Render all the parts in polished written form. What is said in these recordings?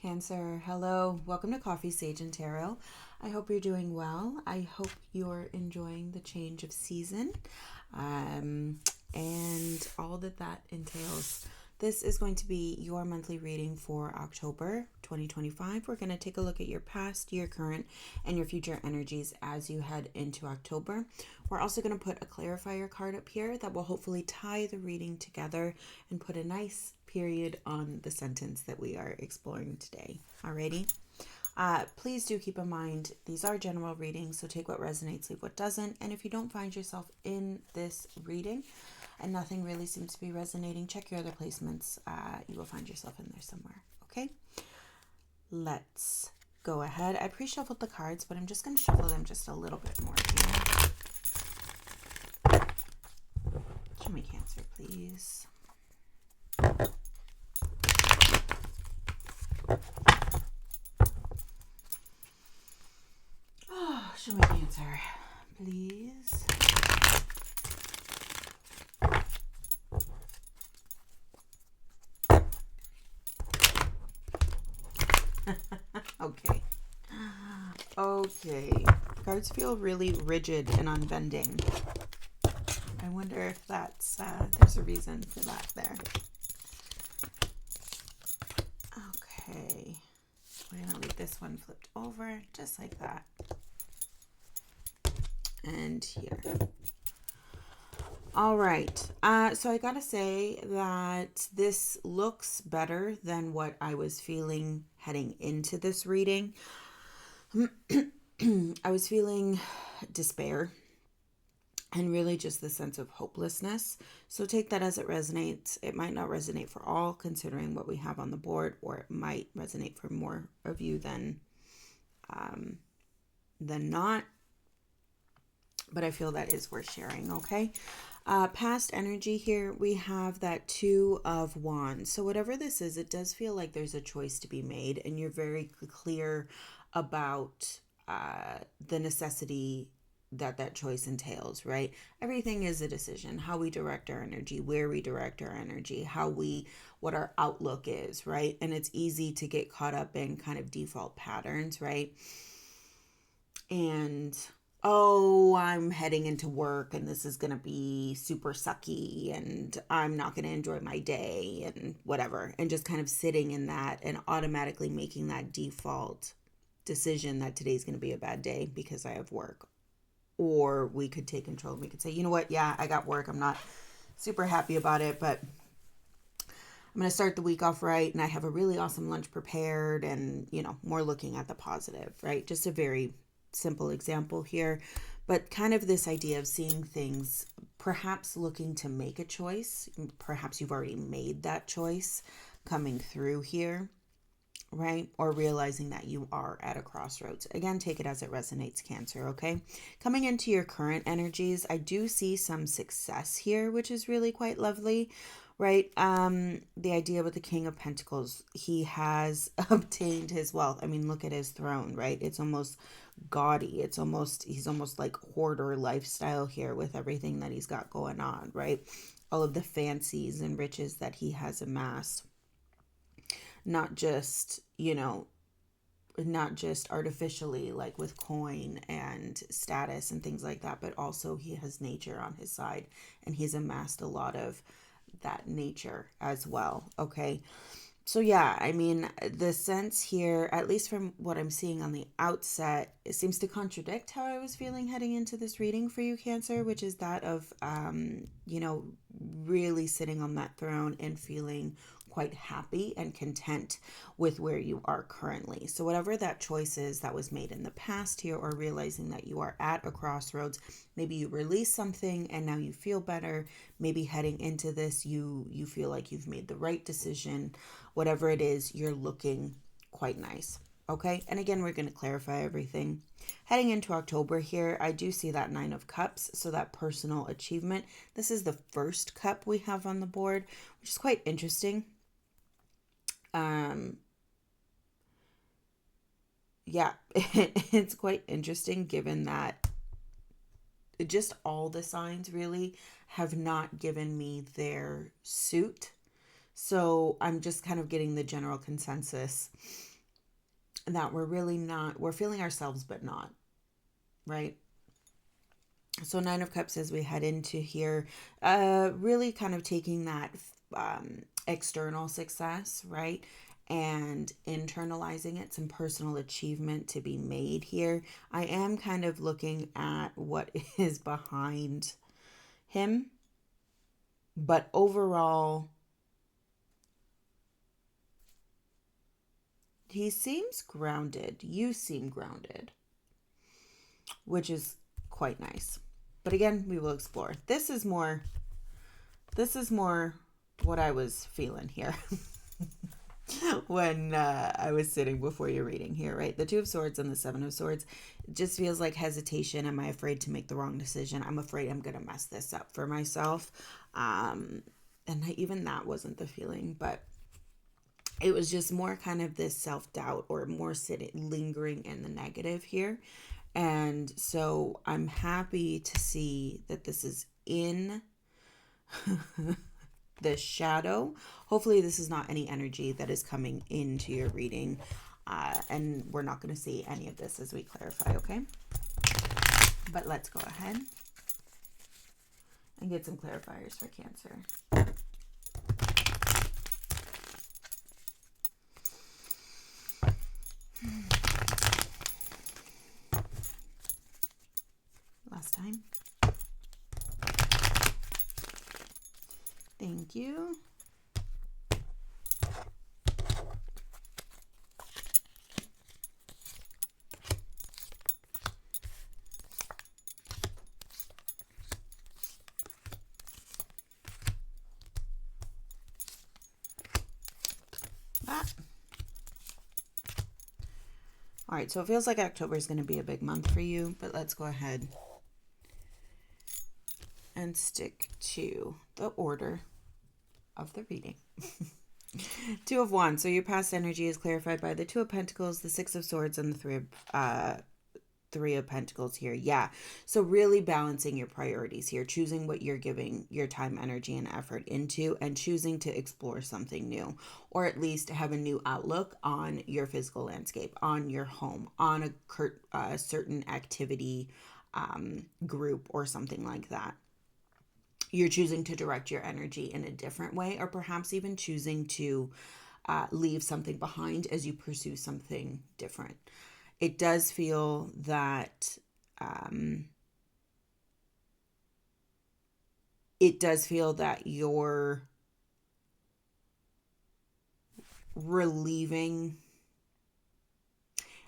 Cancer, hello. Welcome to Coffee, Sage, and Tarot. I hope you're doing well. I hope you're enjoying the change of season and all that entails. This is going to be your monthly reading for October 2025. We're going to take a look at your past, your current, and your future energies as you head into October. We're also going to put a clarifier card up here that will hopefully tie the reading together and put a nice period on the sentence that we are exploring today. Alrighty. Please do keep in mind these are general readings, so take what resonates, leave what doesn't. And if you don't find yourself in this reading and nothing really seems to be resonating, check your other placements. You will find yourself in there somewhere. Okay, let's go ahead. I pre-shuffled the cards, but I'm just going to shuffle them just a little bit more here. Show me Cancer, please. Oh, show me Cancer, please. Okay. Cards feel really rigid and unbending. I wonder if that's, there's a reason for that there. Okay. We're going to leave this one flipped over just like that. And here. All right. So I gotta say that this looks better than what I was feeling heading into this reading. I was feeling despair and really just the sense of hopelessness. So take that as it resonates. It might not resonate for all, considering what we have on the board, or it might resonate for more of you than not. But I feel that is worth sharing, okay? Past energy here, we have that Two of Wands. So whatever this is, it does feel like there's a choice to be made, and you're very clear about the necessity that choice entails, right? Everything is a decision. How we direct our energy, where we direct our energy, what our outlook is, right? And it's easy to get caught up in kind of default patterns, right? And I'm heading into work and this is going to be super sucky and I'm not going to enjoy my day and whatever. And just kind of sitting in that and automatically making that default decision that today's going to be a bad day because I have work. Or we could take control. We could say, you know what? Yeah, I got work. I'm not super happy about it, but I'm going to start the week off right. And I have a really awesome lunch prepared and, more looking at the positive, right? Just a very simple example here, but kind of this idea of seeing things, perhaps looking to make a choice. Perhaps you've already made that choice coming through here, right? Or realizing that you are at a crossroads. Again, take it as it resonates, Cancer, okay? Coming into your current energies, I do see some success here, which is really quite lovely, right? The idea with the King of Pentacles, he has obtained his wealth. I mean, look at his throne, right? It's almost gaudy. He's almost like hoarder lifestyle here with everything that he's got going on, right? All of the fancies and riches that he has amassed. Not just artificially, like with coin and status and things like that, but also he has nature on his side and he's amassed a lot of that nature as well. Okay. So yeah, I mean, the sense here, at least from what I'm seeing on the outset, it seems to contradict how I was feeling heading into this reading for you, Cancer, which is that of, really sitting on that throne and feeling quite happy and content with where you are currently. So whatever that choice is that was made in the past here, or realizing that you are at a crossroads, maybe you release something and now you feel better. Maybe heading into this, you feel like you've made the right decision. Whatever it is, you're looking quite nice. Okay, and again, we're going to clarify everything. Heading into October here, I do see that Nine of Cups, so that personal achievement. This is the first cup we have on the board, which is quite interesting. Yeah, it's quite interesting given that just all the signs really have not given me their suit. So I'm just kind of getting the general consensus that we're really not, we're feeling ourselves, but not, right? So Nine of Cups as we head into here, really kind of taking that external success, right? And internalizing it, some personal achievement to be made here. I am kind of looking at what is behind him, but overall, he seems grounded. You seem grounded, which is quite nice. But again, we will explore. This is more what I was feeling here when I was sitting before your reading here, right? The Two of Swords and the Seven of Swords. It just feels like hesitation. Am I afraid to make the wrong decision? I'm afraid I'm going to mess this up for myself. And even that wasn't the feeling, but it was just more kind of this self-doubt or more sitting, lingering in the negative here. And so I'm happy to see that this is in the shadow. Hopefully this is not any energy that is coming into your reading. And we're not going to see any of this as we clarify, okay? But let's go ahead and get some clarifiers for Cancer. Last time. Thank you. That. All right, so it feels like October is going to be a big month for you, but let's go ahead and stick to the order of the reading. Two of Wands. So your past energy is clarified by the Two of Pentacles, the Six of Swords, and the Three of Pentacles here. Yeah. So really balancing your priorities here, choosing what you're giving your time, energy, and effort into, and choosing to explore something new, or at least have a new outlook on your physical landscape, on your home, on a certain activity group or something like that. You're choosing to direct your energy in a different way, or perhaps even choosing to leave something behind as you pursue something different. It does feel that you're relieving.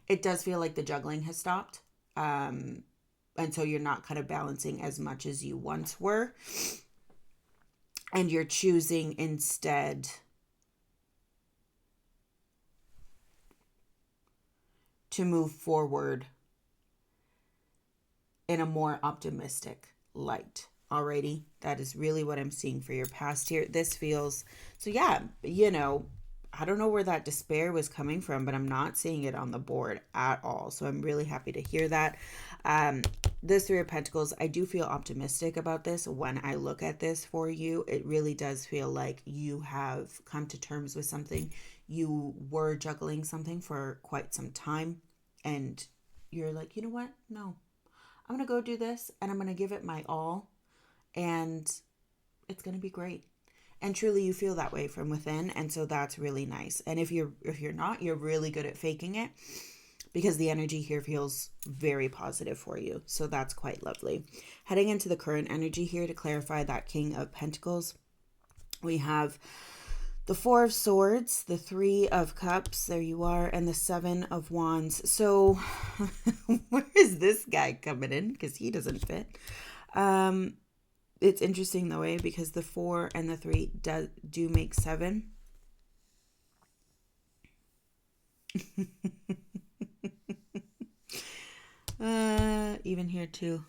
It does feel like the juggling has stopped. And so you're not kind of balancing as much as you once were. And you're choosing instead to move forward in a more optimistic light. Alrighty, that is really what I'm seeing for your past here. This feels, so yeah, I don't know where that despair was coming from, but I'm not seeing it on the board at all. So I'm really happy to hear that. This Three of Pentacles, I do feel optimistic about this. When I look at this for you, it really does feel like you have come to terms with something. You were juggling something for quite some time, and you're like, you know what? No, I'm going to go do this, and I'm going to give it my all, and it's going to be great. And truly you feel that way from within, and so that's really nice. And if you're not, you're really good at faking it, because the energy here feels very positive for you. So that's quite lovely. Heading into the current energy here to clarify that King of Pentacles, we have the Four of Swords, the Three of Cups, there you are, and the Seven of Wands. So where is this guy coming in? Because he doesn't fit. It's interesting though, because the 4 and the 3 do make 7. Even here too.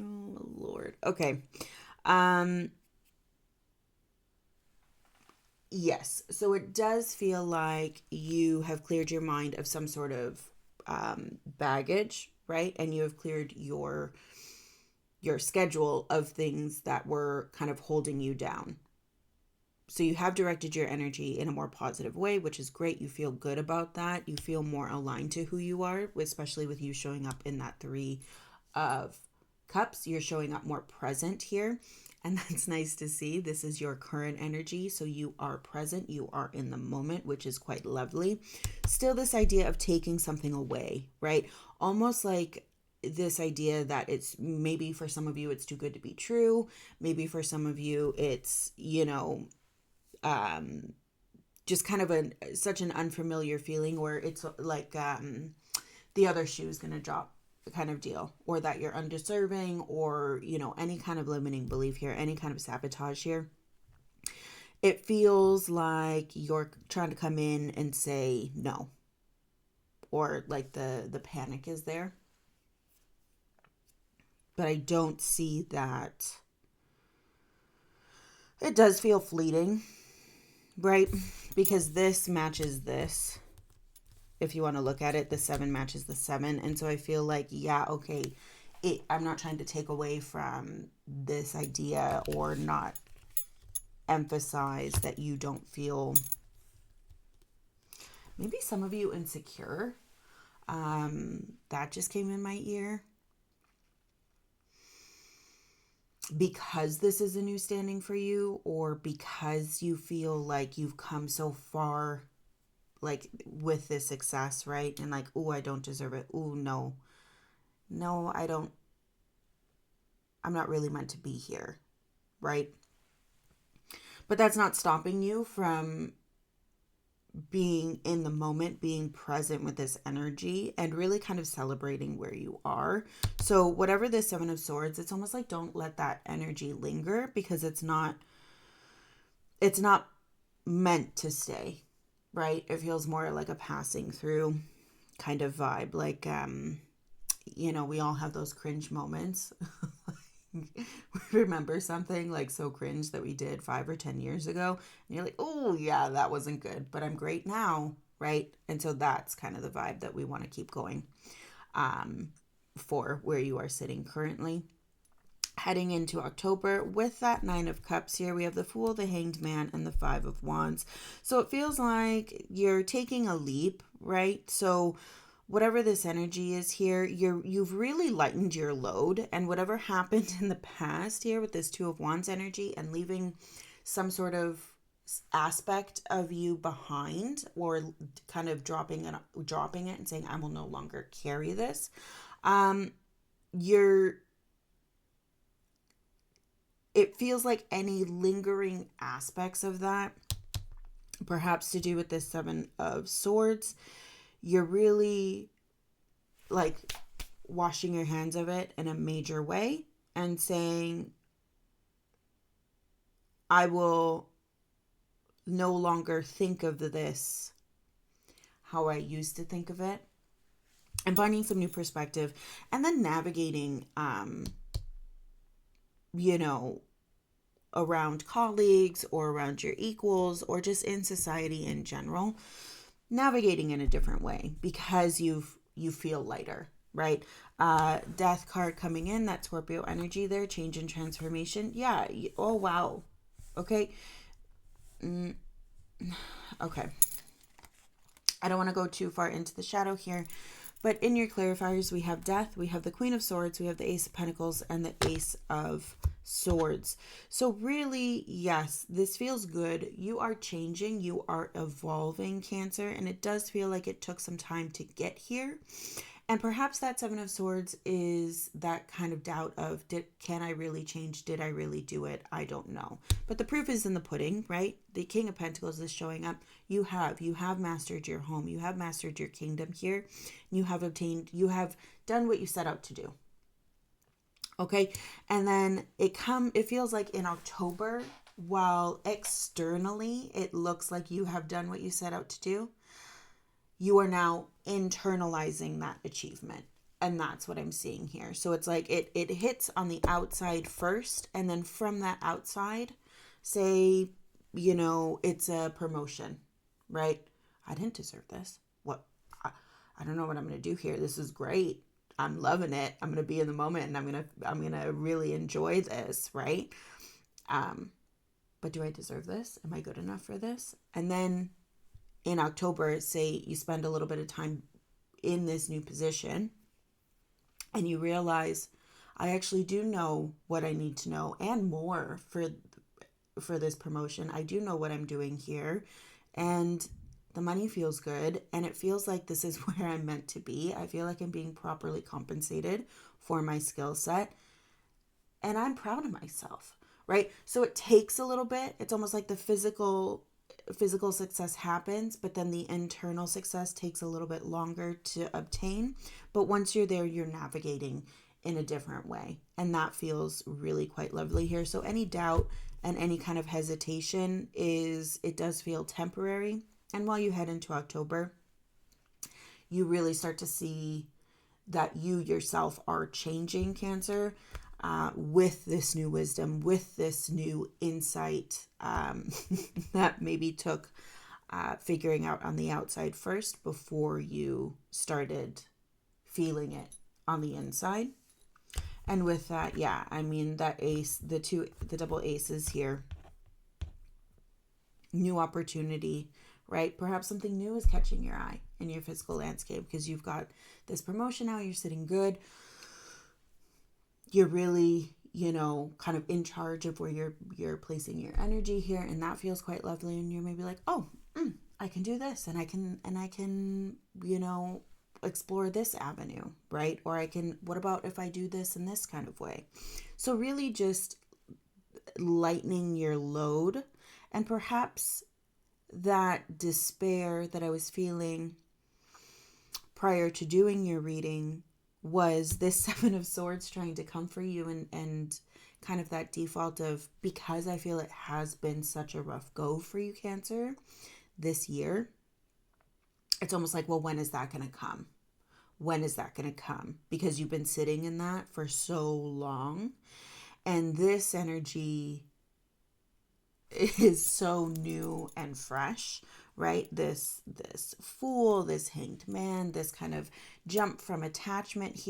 Oh Lord. Okay. Yes. So it does feel like you have cleared your mind of some sort of baggage, right? And you have cleared your schedule of things that were kind of holding you down. So you have directed your energy in a more positive way, which is great. You feel good about that. You feel more aligned to who you are, especially with you showing up in that Three of Cups. You're showing up more present here. And that's nice to see. This is your current energy. So you are present. You are in the moment, which is quite lovely. Still, this idea of taking something away, right? Almost like this idea that it's maybe for some of you, it's too good to be true. Maybe for some of you, it's, just kind of such an unfamiliar feeling where it's like the other shoe is going to drop kind of deal, or that you're undeserving, or any kind of limiting belief here, any kind of sabotage here. It feels like you're trying to come in and say no, or like the panic is there. But I don't see that. It does feel fleeting, right? Because this matches this. If you want to look at it, the 7 matches the 7. And so I feel like, yeah, okay, I'm not trying to take away from this idea or not emphasize that you don't feel, maybe some of you insecure. That just came in my ear. Because this is a new standing for you, or because you feel like you've come so far, like with this success, right? And like, oh, I don't deserve it. Oh, no, I don't. I'm not really meant to be here, right? But that's not stopping you from being in the moment, being present with this energy, and really kind of celebrating where you are. So whatever this 7 of Swords, it's almost like, don't let that energy linger, because it's not meant to stay, right? It feels more like a passing through kind of vibe. Like, we all have those cringe moments. We remember something like so cringe that we did 5 or 10 years ago, and you're like, oh yeah, that wasn't good, but I'm great now, right? And so that's kind of the vibe that we want to keep going for where you are sitting currently. Heading into October with that 9 of Cups here, we have the Fool, the Hanged Man, and the 5 of Wands. So it feels like you're taking a leap, right? So whatever this energy is here, you've really lightened your load, and whatever happened in the past here with this 2 of Wands energy and leaving some sort of aspect of you behind, or kind of dropping it and saying, I will no longer carry this. It feels like any lingering aspects of that, perhaps to do with this 7 of Swords, you're really like washing your hands of it in a major way and saying, I will no longer think of this how I used to think of it, and finding some new perspective, and then navigating, around colleagues or around your equals, or just in society in general, navigating in a different way because you feel lighter, right? Death card coming in, that Scorpio energy there, change and transformation. Yeah. Oh, wow. Okay. Okay. I don't want to go too far into the shadow here, but in your clarifiers, we have Death, we have the Queen of Swords, we have the Ace of Pentacles, and the Ace of Swords. So really, yes, this feels good. You are changing, you are evolving, Cancer, and it does feel like it took some time to get here. And perhaps that 7 of Swords is that kind of doubt of, can I really change? Did I really do it? I don't know. But the proof is in the pudding, right? The King of Pentacles is showing up. You have mastered your home. You have mastered your kingdom here. You have done what you set out to do. Okay. And then it feels like in October, while externally it looks like you have done what you set out to do, you are now internalizing that achievement. And that's what I'm seeing here. So it's like it hits on the outside first, and then from that outside, say, it's a promotion, right? I didn't deserve this. What? I don't know what I'm going to do here. This is great. I'm loving it. I'm going to be in the moment, and I'm going to really enjoy this, right? but do I deserve this? Am I good enough for this? And then in October, say you spend a little bit of time in this new position and you realize, I actually do know what I need to know and more for this promotion. I do know what I'm doing here, and the money feels good, and it feels like this is where I'm meant to be. I feel like I'm being properly compensated for my skill set, and I'm proud of myself, right? So it takes a little bit. It's almost like the physical success happens, but then the internal success takes a little bit longer to obtain. But once you're there, you're navigating in a different way, and that feels really quite lovely here. So any doubt and any kind of hesitation it does feel temporary. And while you head into October, you really start to see that you yourself are changing, Cancer, with this new wisdom, with this new insight that maybe took figuring out on the outside first before you started feeling it on the inside. And with that, yeah, I mean, that ace, the double aces here, new opportunity, right? Perhaps something new is catching your eye in your physical landscape because you've got this promotion now, you're sitting good. You're really, kind of in charge of where you're placing your energy here, and that feels quite lovely. And you're maybe like, oh, I can do this, and I can, explore this avenue, right? Or what about if I do this in this kind of way? So really just lightening your load, and perhaps that despair that I was feeling prior to doing your reading was this Seven of Swords trying to comfort you, and kind of that default of, because I feel it has been such a rough go for you, Cancer, this year. It's almost like, well, when is that going to come? When is that going to come? Because you've been sitting in that for so long. And this energy is so new and fresh, right? This Fool, this Hanged Man, this kind of jump from attachment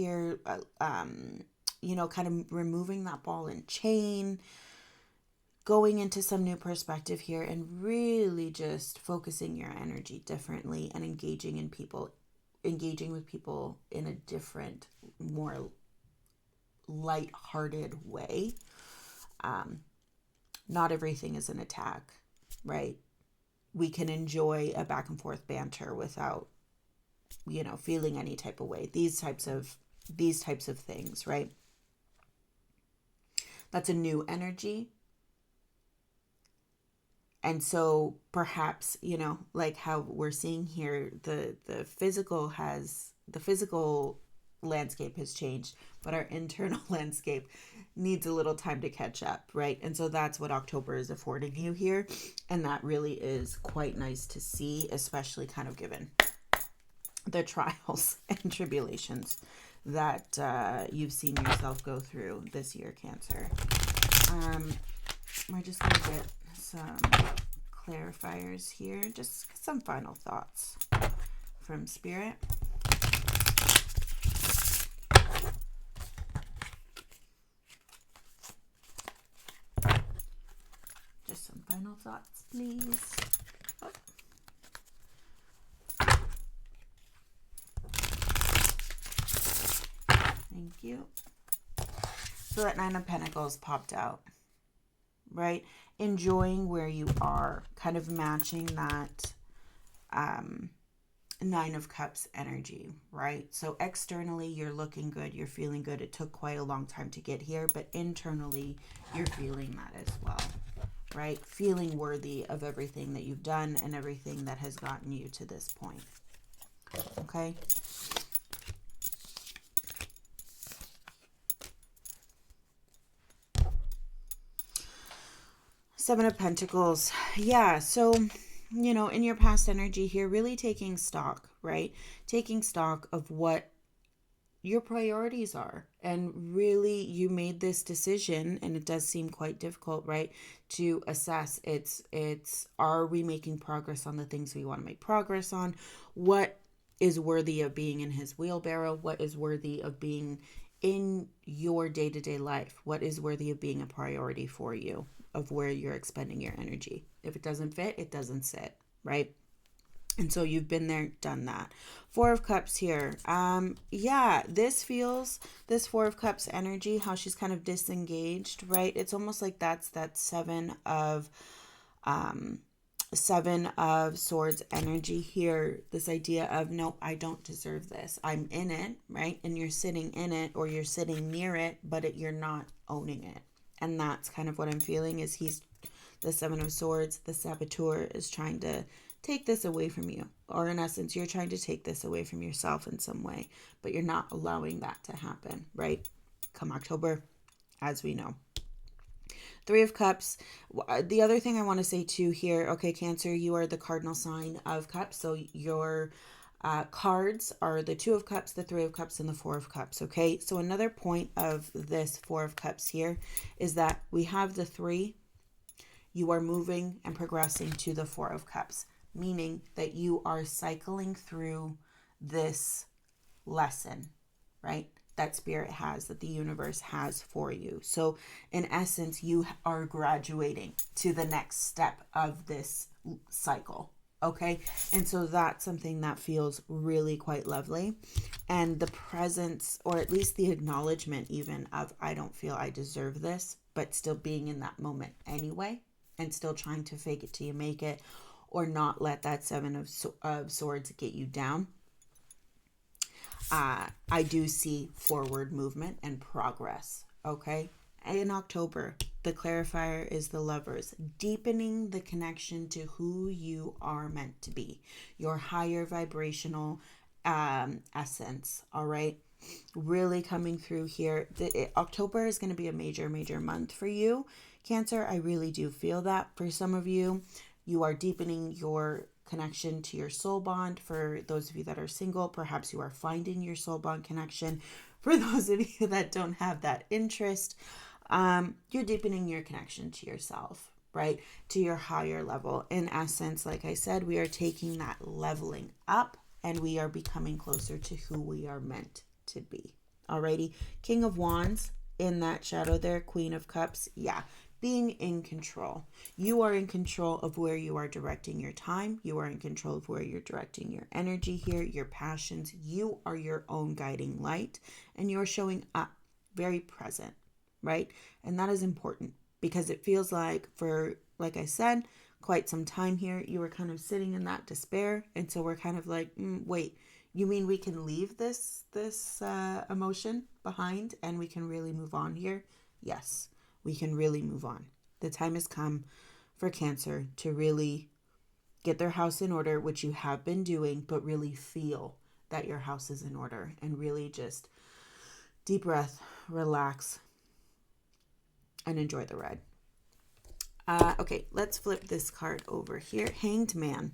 kind of removing that ball and chain, going into some new perspective here, and really just focusing your energy differently and engaging with people in a different, more light-hearted way. Not everything is an attack, right? We can enjoy a back and forth banter without, feeling any type of way. These types of things, right? That's a new energy. And so perhaps, like how we're seeing here, the physical landscape has changed, but our internal landscape needs a little time to catch up, right? And so that's what October is affording you here. And that really is quite nice to see, especially kind of given the trials and tribulations that you've seen yourself go through this year, Cancer. We're just going to get some clarifiers here, just some final thoughts from Spirit. Just some final thoughts, please. Oh. Thank you. So that Nine of Pentacles popped out, right? Enjoying where you are, kind of matching that Nine of Cups energy, right? So externally, you're looking good, you're feeling good. It took quite a long time to get here, but internally, you're feeling that as well, right? Feeling worthy of everything that you've done and everything that has gotten you to this point, okay? Seven of Pentacles. Yeah, so, in your past energy here, really taking stock, right? Taking stock of what your priorities are. And really, you made this decision, and it does seem quite difficult, right? To assess are we making progress on the things we want to make progress on? What is worthy of being in his wheelbarrow? What is worthy of being in your day-to-day life, what is worthy of being a priority for you, of where you're expending your energy. If it doesn't fit, it doesn't sit, right? And so you've been there, done that. Four of Cups here. Yeah, this feels, this Four of Cups energy, how she's kind of disengaged, right? It's almost like that's that Seven of Swords energy here. This idea of, no, I don't deserve this. I'm in it, right? And you're sitting in it, or you're sitting near it, but you're not owning it. And that's kind of what I'm feeling is the Seven of Swords, the saboteur, is trying to take this away from you. Or in essence, you're trying to take this away from yourself in some way, but you're not allowing that to happen, right? Come October, as we know. Three of Cups. The other thing I want to say too here, okay, Cancer, you are the cardinal sign of Cups. So your cards are the Two of Cups, the Three of Cups, and the Four of Cups, okay? So another point of this Four of Cups here is that we have the three. You are moving and progressing to the Four of Cups, meaning that you are cycling through this lesson, right? That spirit has, that the universe has for you. So in essence, you are graduating to the next step of this cycle. Okay. And so that's something that feels really quite lovely. And the presence, or at least the acknowledgement even of, I don't feel I deserve this, but still being in that moment anyway, and still trying to fake it till you make it, or not let that Seven of Swords get you down. I do see forward movement and progress, okay? In October, the clarifier is the Lovers, deepening the connection to who you are meant to be, your higher vibrational essence, all right? Really coming through here. October is going to be a major, major month for you, Cancer. I really do feel that. For some of you, you are deepening your connection to your soul bond. For those of you that are single, perhaps you are finding your soul bond connection. For those of you that don't have that interest, you're deepening your connection to yourself, right? To your higher level. In essence, like I said, we are taking that leveling up, and we are becoming closer to who we are meant to be. Alrighty. King of Wands in that shadow there, Queen of Cups. Yeah. Being in control. You are in control of where you are directing your time. You are in control of where you're directing your energy here, your passions. You are your own guiding light, and you're showing up very present, right? And that is important, because it feels like, for, like I said, quite some time here, you were kind of sitting in that despair. And so we're kind of like, wait, you mean we can leave this emotion behind and we can really move on here? Yes. We can really move on. The time has come for Cancer to really get their house in order, which you have been doing, but really feel that your house is in order, and really just deep breath, relax, and enjoy the ride. Okay, let's flip this card over here. Hanged Man.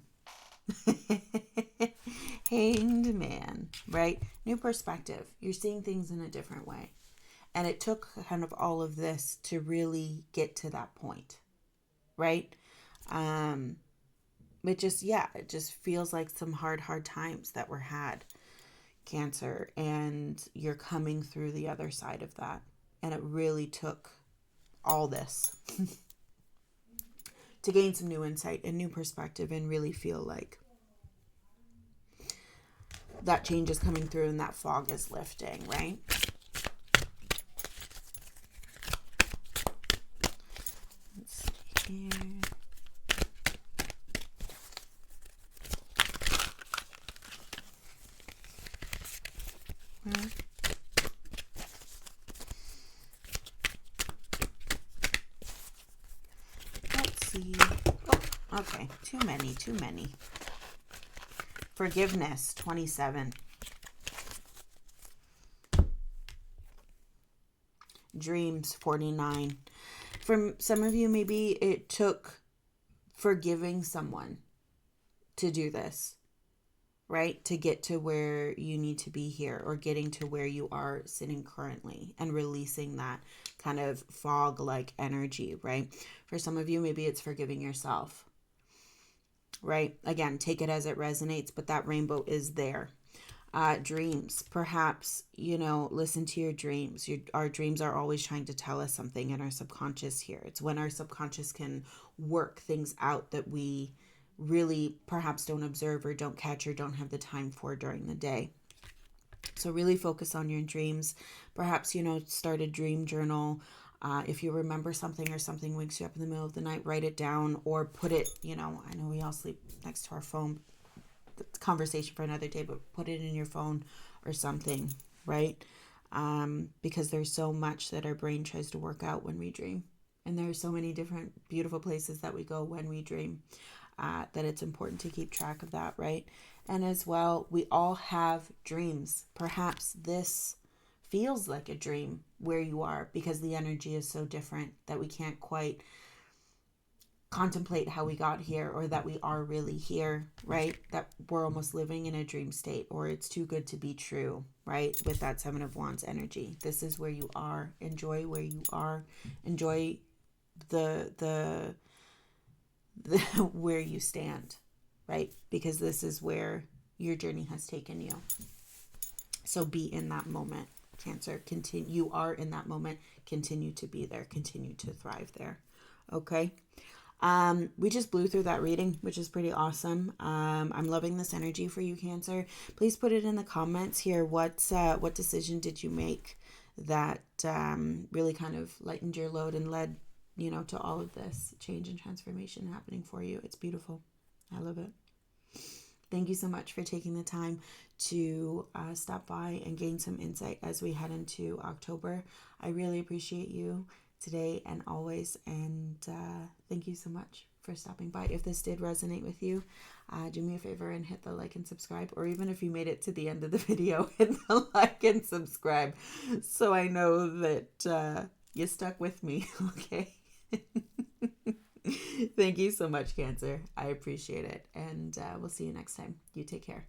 Hanged Man, right? New perspective. You're seeing things in a different way. And it took kind of all of this to really get to that point, right? It just feels like some hard times that were had, Cancer, and you're coming through the other side of that. And it really took all this to gain some new insight and new perspective, and really feel like that change is coming through and that fog is lifting, right? Here. Let's see. Oh, okay. Too many. Forgiveness, 27. Dreams, 49. For some of you, maybe it took forgiving someone to do this, right? To get to where you need to be here, or getting to where you are sitting currently, and releasing that kind of fog-like energy, right? For some of you, maybe it's forgiving yourself, right? Again, take it as it resonates, but that rainbow is there. Dreams, perhaps, listen to your dreams. Our dreams are always trying to tell us something in our subconscious here. It's when our subconscious can work things out that we really perhaps don't observe or don't catch or don't have the time for during the day. So really focus on your dreams. Perhaps, start a dream journal. If you remember something or something wakes you up in the middle of the night, write it down or put it, I know we all sleep next to our phone. Conversation for another day, but put it in your phone or something, right? Because there's so much that our brain tries to work out when we dream. And there are so many different beautiful places that we go when we dream, that it's important to keep track of that, right? And as well, we all have dreams. Perhaps this feels like a dream where you are because the energy is so different that we can't quite contemplate how we got here or that we are really here, right? That we're almost living in a dream state or it's too good to be true, right? With that Seven of Wands energy. This is where you are. Enjoy where you are. Enjoy the where you stand, right? Because this is where your journey has taken you. So be in that moment, Cancer. Continue. You are in that moment. Continue to be there. Continue to thrive there. Okay. We just blew through that reading, which is pretty awesome. I'm loving this energy for you, Cancer. Please put it in the comments here. What decision did you make that really kind of lightened your load and led, to all of this change and transformation happening for you? It's beautiful. I love it. Thank you so much for taking the time to stop by and gain some insight as we head into October. I really appreciate you today and always, and thank you so much for stopping by. If this did resonate with you, do me a favor and hit the like and subscribe, or even if you made it to the end of the video, hit the like and subscribe so I know that you stuck with me. Okay. Thank you so much, Cancer. I appreciate it, and we'll see you next time. You take care.